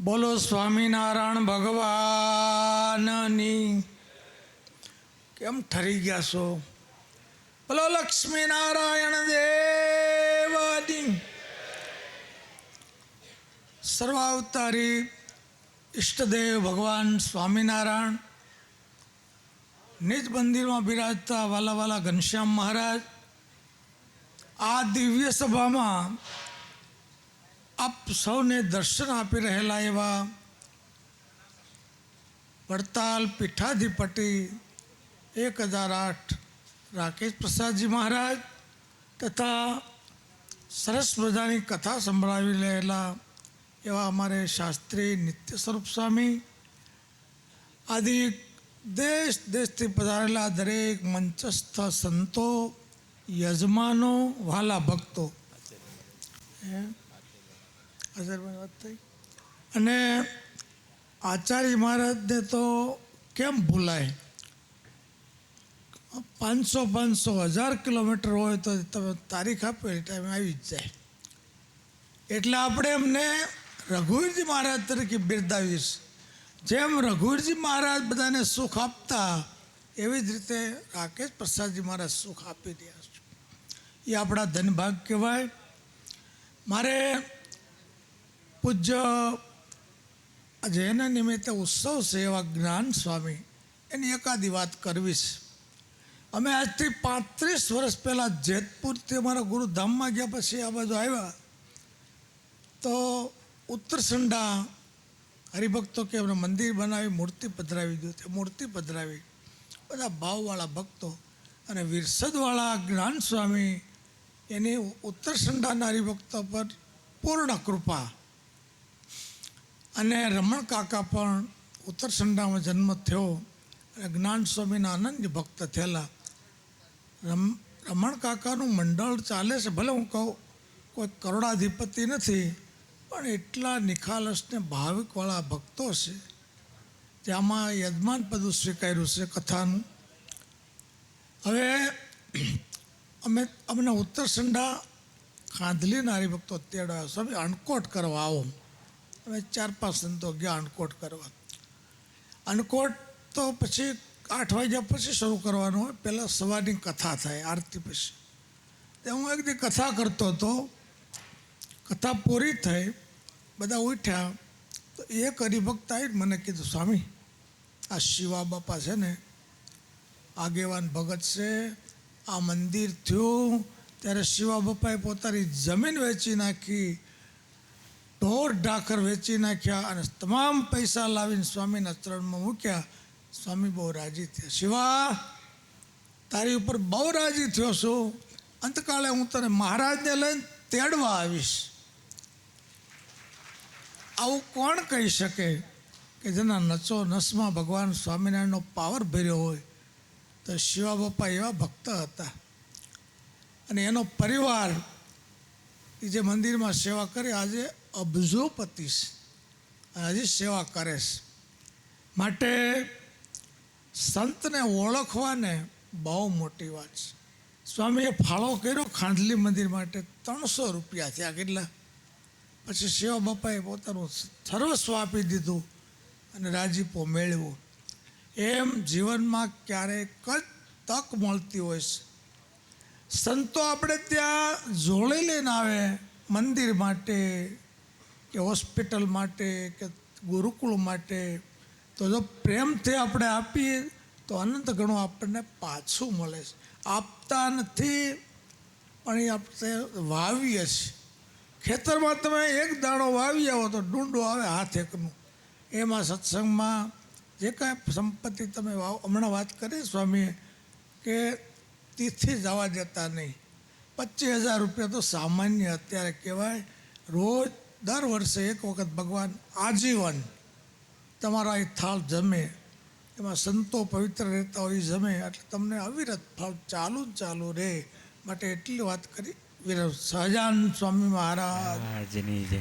બોલો સ્વામિનારાયણ ભગવાનની. કેમ ઠરી ગયા છો? બોલો લક્ષ્મીનારાયણ દેવની. સર્વાવતારી ઈષ્ટદેવ ભગવાન સ્વામિનારાયણ નિજ મંદિરમાં બિરાજતા વાલા વાલા ઘનશ્યામ મહારાજ આ દિવ્ય સભામાં આપ સૌને દર્શન આપી રહેલા એવા વડતાલ પીઠાધિપતિ 1008 રાકેશ પ્રસાદજી મહારાજ તથા સરસ મજાની કથા સંભળાવી રહેલા એવા અમારે શાસ્ત્રી નિત્ય સ્વરૂપ સ્વામી આદિ દેશ દેશથી પધારેલા દરેક મંચસ્થ સંતો, યજમાનો, વાલા ભક્તો, વાત થઈ. અને આચાર્ય મહારાજને તો કેમ ભૂલાય? 500-1000 કિલોમીટર હોય તો તમે તારીખ આપો એ ટાઈમે આવી જ જાય. એટલે આપણે એમને રઘુવીરજી મહારાજ તરીકે બિરદાવીશ. જેમ રઘુવીરજી મહારાજ બધાને સુખ આપતા એવી જ રીતે રાકેશ પ્રસાદજી મહારાજ સુખ આપી રહ્યા છે. એ આપણા ધનભાગ કહેવાય. મારે પૂજ્ય જેના નિમિત્તે ઉત્સવ છે એવા જ્ઞાન સ્વામી એની એકાદી વાત કરવી છે. અમે આજથી 35 વર્ષ પહેલાં જેતપુરથી અમારા ગુરુધામમાં ગયા પછી આ બાજુ આવ્યા તો ઉત્તરસંડા હરિભક્તો કે એમને મંદિર બનાવી મૂર્તિ પધરાવી દીધું. તે મૂર્તિ પધરાવી બધા ભાવવાળા ભક્તો અને વિરસદવાળા જ્ઞાન સ્વામી એની ઉત્તરસંડાના હરિભક્તો પર પૂર્ણ કૃપા. અને રમણ કાકા પણ ઉત્તરસંડામાં જન્મ થયો અને જ્ઞાન સ્વામીના અનન્ય ભક્ત થયેલા. રમણ કાકાનું મંડળ ચાલે છે. ભલે હું કહું કોઈ કરોડાધિપતિ નથી પણ એટલા નિખાલસને ભાવિકવાળા ભક્તો છે જેમાં યજમાન પદું સ્વીકાર્યું છે કથાનું. હવે અમને ઉત્તરસંડા ખાંધલીના હરિભક્તો તેડાવ્યા, સ્વામી અણકોટ કરવા આવો. અમે 4-5 સંતો ગયા અણકોટ કરવા. અણકોટ તો પછી 8 વાગ્યા પછી શરૂ કરવાનું હોય, પહેલાં સવારની કથા થાય આરતી પછી. તે હું એક દી કથા કરતો હતો. કથા પૂરી થઈ, બધા ઉઠ્યા તો એક હરિભક્ત આવી મને કીધું, સ્વામી આ શિવા બાપા છે ને આગેવાન ભગત છે, આ મંદિર થયું ત્યારે શિવા બાપાએ પોતાની જમીન વેચી નાખી, ઢોર ઢાખર વેચી નાખ્યા અને તમામ પૈસા લાવીને સ્વામીના ચરણમાં મૂક્યા. સ્વામી બહુ રાજી થયા. શિવા તારી ઉપર બહુ રાજી થયો છું, અંતકાળે હું તને મહારાજને લઈને તેડવા આવીશ. આવું કોણ કહી શકે કે જેના નચો નસમાં ભગવાન સ્વામિનારાયણનો પાવર ભર્યો હોય? તો શિવા બાપા એવા ભક્ત હતા. અને એનો પરિવાર એ જે મંદિરમાં સેવા કરે આજે અબજોપતિ છે અને હજી સેવા કરે છે. માટે સંતને ઓળખવાને બહુ મોટી વાત છે. સ્વામીએ ફાળો કર્યો ખાંડલી મંદિર માટે 300 રૂપિયા થયા કેટલા. પછી શિવા બાપાએ પોતાનું સર્વસ્વ આપી દીધું અને રાજીપો મેળવ્યો. એમ જીવનમાં ક્યારેક જ તક મળતી હોય છે. સંતો આપણે ત્યાં જોડે લઈને આવે મંદિર માટે કે હોસ્પિટલ માટે કે ગુરુકુળ માટે, તો જો પ્રેમથી આપણે આપીએ તો અનંત ગણું આપણને પાછું મળે છે. આપતા નથી પણ એ આપણે વાવીએ છીએ. ખેતરમાં તમે એક દાણો વાવી આવો તો ડુંડો આવે હાથ એકનું. એમાં સત્સંગમાં જે કાંઈ સંપત્તિ તમે વાવો, હમણાં વાત કરી સ્વામીએ કે તિથિ જવા દેતા નહીં. 25,000 રૂપિયા તો સામાન્ય અત્યારે કહેવાય. રોજ દર વર્ષે એક વખત ભગવાન આજીવન તમારા એ થાળ જમે. એમાં સંતો પવિત્ર રહેતા હોય જમે એટલે તમને અવિરત ફળ ચાલુ રહે. માટે એટલી વાત કરી. સહજાનંદ સ્વામી મહારાજની જય.